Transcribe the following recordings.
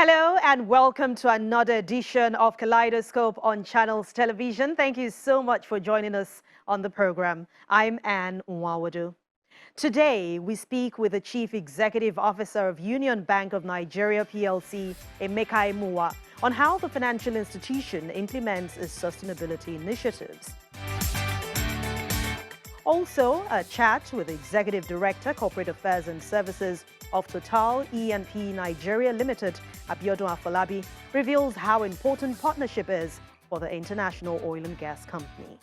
Hello and welcome to another edition of Kaleidoscope on Channels Television. Thank you so much for joining us on the program. I'm Anne Nwawadu. Today, we speak with the Chief Executive Officer of Union Bank of Nigeria PLC, Emeka Imuwa, on how the financial institution implements its sustainability initiatives. Also, a chat with the Executive Director, Corporate Affairs and Services of Total E&P Nigeria Limited, Abiodun Afolabi, reveals how important partnership is for the international oil and gas company.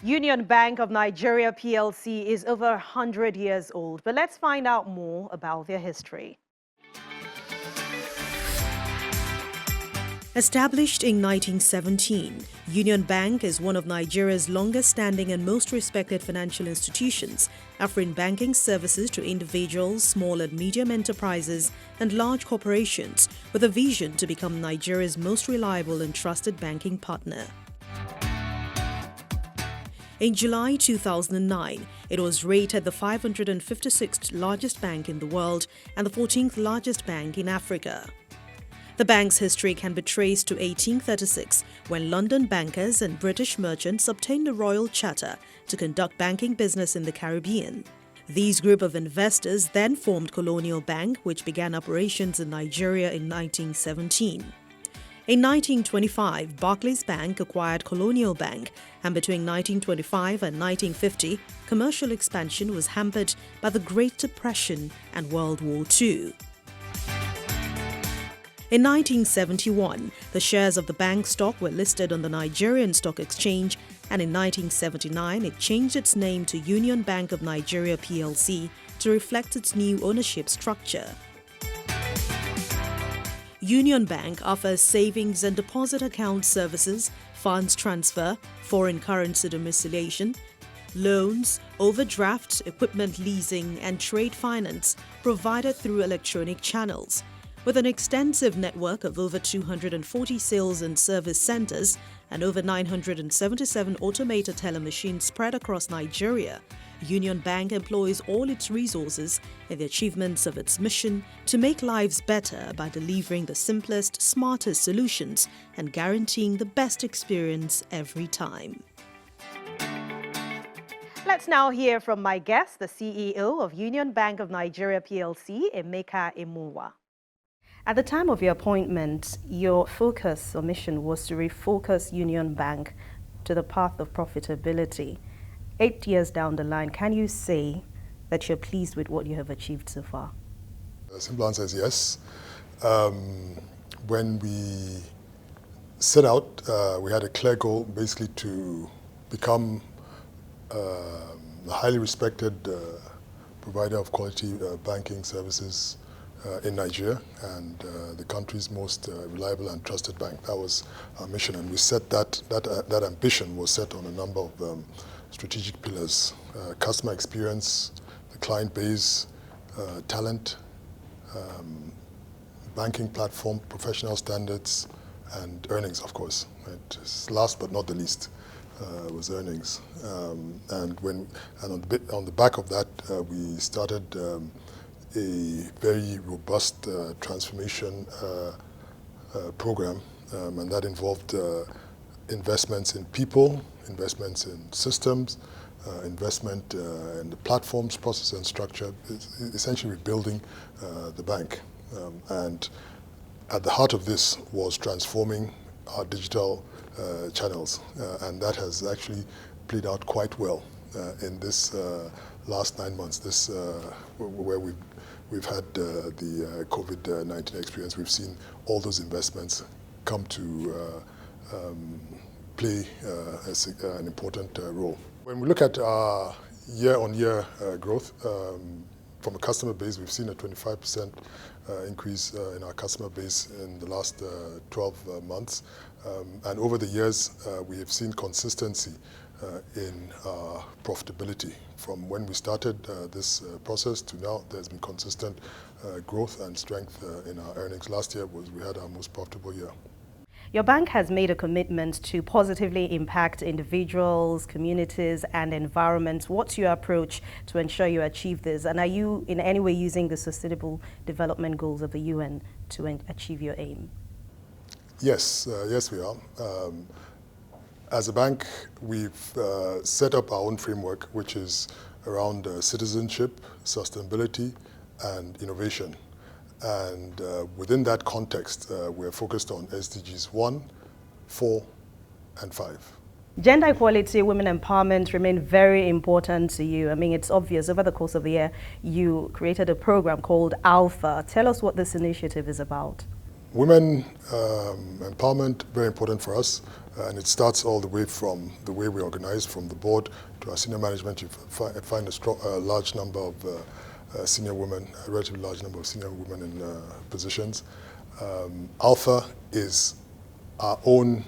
Union Bank of Nigeria PLC is over 100 years old, but let's find out more about their history. Established in 1917, Union Bank is one of Nigeria's longest-standing and most respected financial institutions, offering banking services to individuals, small and medium enterprises, and large corporations, with a vision to become Nigeria's most reliable and trusted banking partner. In July 2009, it was rated the 556th largest bank in the world and the 14th largest bank in Africa. The bank's history can be traced to 1836, when London bankers and British merchants obtained a royal charter to conduct banking business in the Caribbean. These group of investors then formed Colonial Bank, which began operations in Nigeria in 1917. In 1925, Barclays Bank acquired Colonial Bank, and between 1925 and 1950, commercial expansion was hampered by the Great Depression and World War II. In 1971, the shares of the bank stock were listed on the Nigerian Stock Exchange, and in 1979, it changed its name to Union Bank of Nigeria PLC to reflect its new ownership structure. Union Bank offers savings and deposit account services, funds transfer, foreign currency domiciliation, loans, overdraft, equipment leasing, and trade finance provided through electronic channels. With an extensive network of over 240 sales and service centers and over 977 automated teller machines spread across Nigeria, Union Bank employs all its resources in the achievements of its mission to make lives better by delivering the simplest, smartest solutions and guaranteeing the best experience every time. Let's now hear from my guest, the CEO of Union Bank of Nigeria PLC, Emeka Imuwa. At the time of your appointment, your focus or mission was to refocus Union Bank to the path of profitability. 8 years down the line, can you say that you're pleased with what you have achieved so far? The simple answer is yes. When we set out, we had a clear goal basically to become a highly respected provider of quality banking services in Nigeria and the country's most reliable and trusted bank. That was our mission, and we set that ambition was set on a number of strategic pillars: customer experience, the client base, talent, banking platform, professional standards, and earnings, of course. Right? Last but not the least was earnings. And on the back of that, we started a very robust transformation program, and that involved investments in people, investments in systems, investment in the platforms, process and structure, essentially rebuilding the bank. And at the heart of this was transforming our digital channels, and that has actually played out quite well in this last 9 months. Where we've had the COVID-19 experience, we've seen all those investments come to play an important role. When we look at our year-on-year growth, from a customer base, we've seen a 25% increase in our customer base in the last 12 months. And over the years, we have seen consistency in profitability. From when we started this process to now, there's been consistent growth and strength in our earnings. Last year we had our most profitable year. Your bank has made a commitment to positively impact individuals, communities, and environments. What's your approach to ensure you achieve this? And are you in any way using the Sustainable Development Goals of the UN to achieve your aim? Yes, yes we are. As a bank, we've set up our own framework, which is around citizenship, sustainability, and innovation. And within that context, we're focused on SDGs 1, 4, and 5. Gender equality, women empowerment remain very important to you. I mean, it's obvious. Over the course of the year, you created a program called Alpha. Tell us what this initiative is about. Women empowerment, very important for us, and it starts all the way from the way we organize, from the board to our senior management. You find a large number of senior women, a relatively large number of senior women in positions. Alpha is our own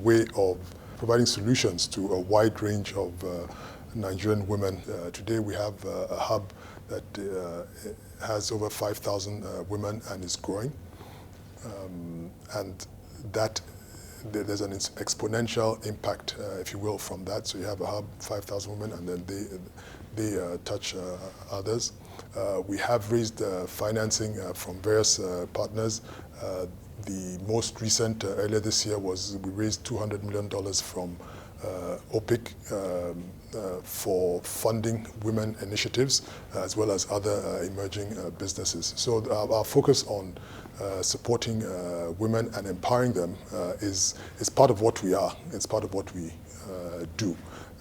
way of providing solutions to a wide range of Nigerian women. Today we have a hub that has over 5,000 women and is growing. And that there's an exponential impact, if you will, from that. So you have a hub, 5,000 women, and then they touch others. We have raised financing from various partners. The most recent, earlier this year, was we raised $200 million from OPIC for funding women initiatives, as well as other emerging businesses. So our focus on supporting women and empowering them is part of what we are. It's part of what we do.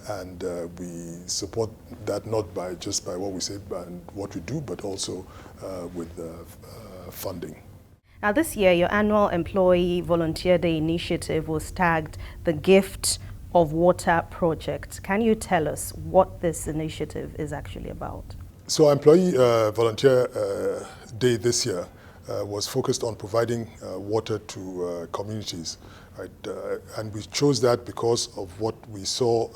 And we support that not just by what we say and what we do, but also with funding. Now this year, your annual Employee Volunteer Day initiative was tagged the Gift of Water Project. Can you tell us what this initiative is actually about? So our Employee Volunteer Day this year was focused on providing water to communities. Right? And we chose that because of what we saw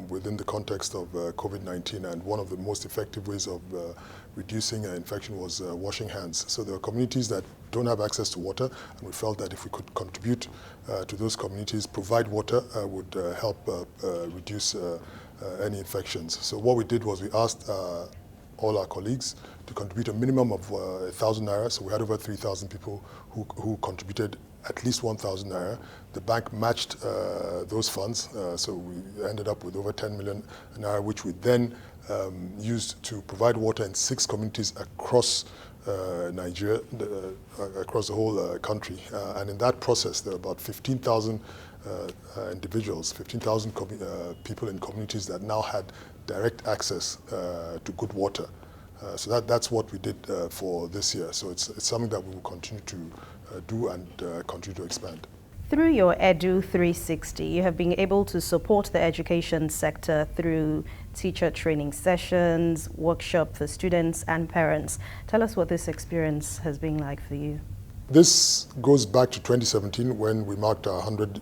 within the context of COVID-19, and one of the most effective ways of reducing infection was washing hands. So there are communities that don't have access to water, and we felt that if we could contribute to those communities, provide water would help reduce any infections. So what we did was we asked all our colleagues to contribute a minimum of 1,000 naira. So we had over 3,000 people who contributed at least 1,000 naira. The bank matched those funds, so we ended up with over 10 million naira, which we then used to provide water in 6 communities across Nigeria, across the whole country. And in that process, there were about 15,000 individuals, 15,000 people in communities that now had direct access to good water. So that's what we did for this year. So it's something that we will continue to do and continue to expand. Through your Edu 360, you have been able to support the education sector through teacher training sessions, workshop for students and parents. Tell us what this experience has been like for you. This goes back to 2017 when we marked our 100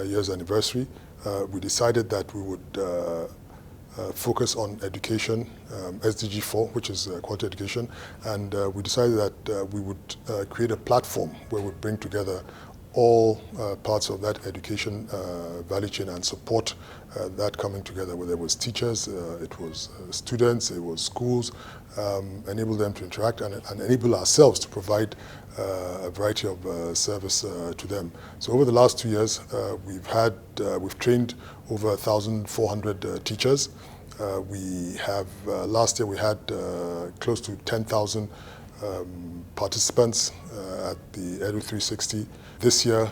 years anniversary. We decided that we would focus on education, SDG 4, which is quality education, and we decided that we would create a platform where we bring together all parts of that education value chain and support that coming together, whether it was teachers, it was students, it was schools, enable them to interact and enable ourselves to provide a variety of service to them. So over the last 2 years, we've trained over 1,400 teachers. We have last year we had close to 10,000 participants at the Edu 360. This year,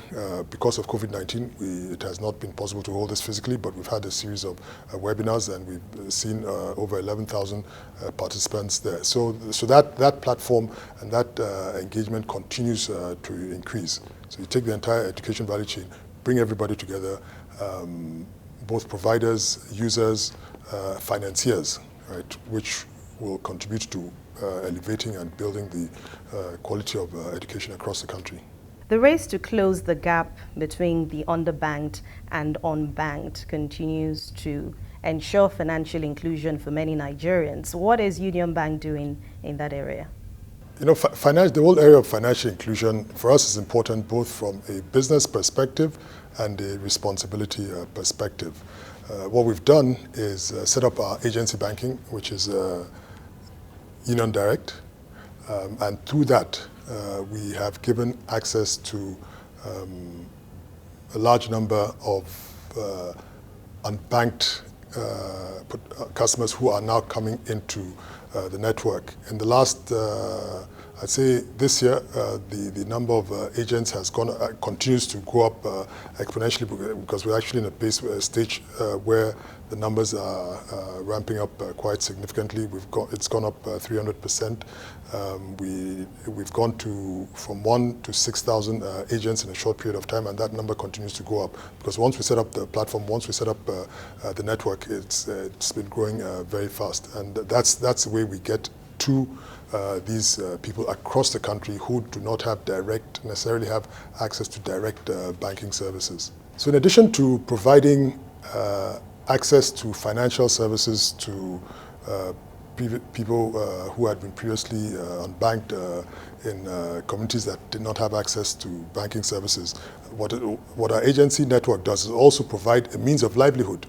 because of COVID-19, it has not been possible to hold this physically, but we've had a series of webinars, and we've seen over 11,000 participants there. So that platform and that engagement continues to increase. So you take the entire education value chain, bring everybody together, both providers, users, financiers, right, which will contribute to elevating and building the quality of education across the country. The race to close the gap between the underbanked and unbanked continues to ensure financial inclusion for many Nigerians. What is Union Bank doing in that area? You know, the whole area of financial inclusion for us is important both from a business perspective and a responsibility perspective. What we've done is set up our agency banking, which is Union Direct, and through that we have given access to a large number of unbanked customers who are now coming into the network. In the last, I'd say this year, the number of agents has continues to go up exponentially because we're actually in a stage where the numbers are ramping up quite significantly. It's gone up 300%. We've gone from 1 to 6,000 agents in a short period of time, and that number continues to go up because once we set up the platform, once we set up the network, it's been growing very fast, and that's the way we get to these people across the country who do not necessarily have access to direct banking services. So in addition to providing access to financial services to people who had been previously unbanked in communities that did not have access to banking services, what our agency network does is also provide a means of livelihood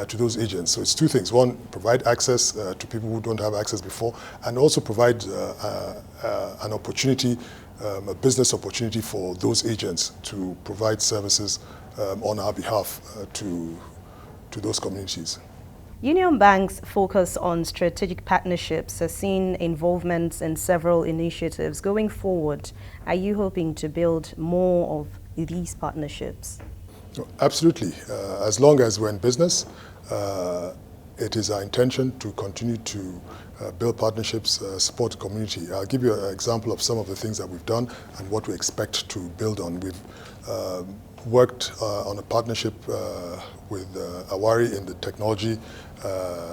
to those agents. So it's two things. One, provide access to people who don't have access before, and also provide an opportunity, a business opportunity for those agents to provide services on our behalf to those communities. Union Bank's focus on strategic partnerships has seen involvements in several initiatives. Going forward, are you hoping to build more of these partnerships? Absolutely. As long as we're in business, it is our intention to continue to build partnerships, support the community. I'll give you an example of some of the things that we've done and what we expect to build on. We've worked on a partnership with Awari in the technology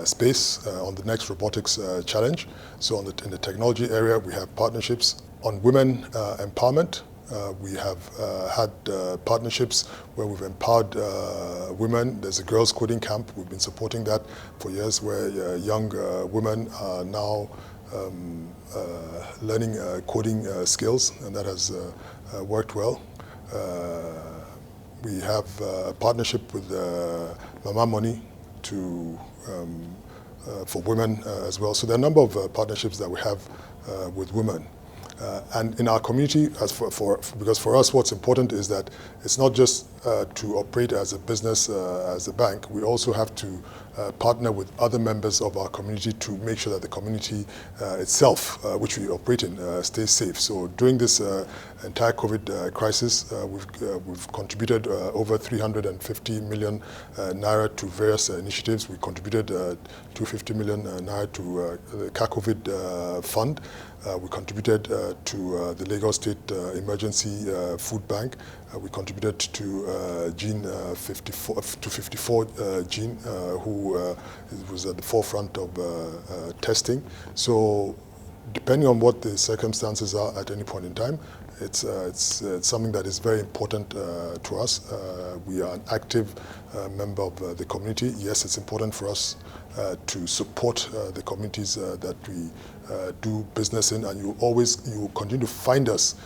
space on the next robotics challenge. So in the technology area, we have partnerships on women empowerment. We have had partnerships where we've empowered women. There's a girls' coding camp. We've been supporting that for years, where young women are now learning coding skills, and that has worked well. We have a partnership with Mama Money for women as well. So there are a number of partnerships that we have with women. And in our community, because for us what's important is that it's not just to operate as a business, as a bank. We also have to partner with other members of our community to make sure that the community itself, which we operate in, stays safe. So during this entire COVID crisis, we've contributed over 350 million naira to various initiatives. We contributed 250 million naira to the COVID fund. We contributed to the Lagos State Emergency Food Bank. We contributed to Gene 54 Gene, who was at the forefront of testing. So depending on what the circumstances are at any point in time, it's something that is very important to us. We are an active member of the community. Yes, it's important for us to support the communities that we do business in, and you will continue to find us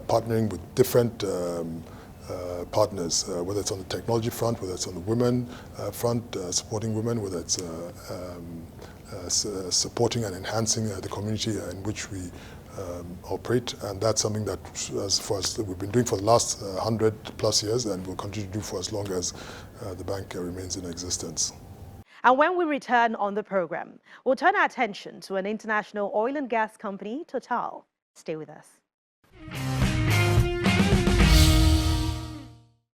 partnering with different partners, whether it's on the technology front, whether it's on the women front, supporting women, whether it's supporting and enhancing the community in which we operate. And that's something that, for us, we've been doing for the last 100+ years, and will continue to do for as long as the bank remains in existence. And when we return on the program, we'll turn our attention to an international oil and gas company, Total. Stay with us.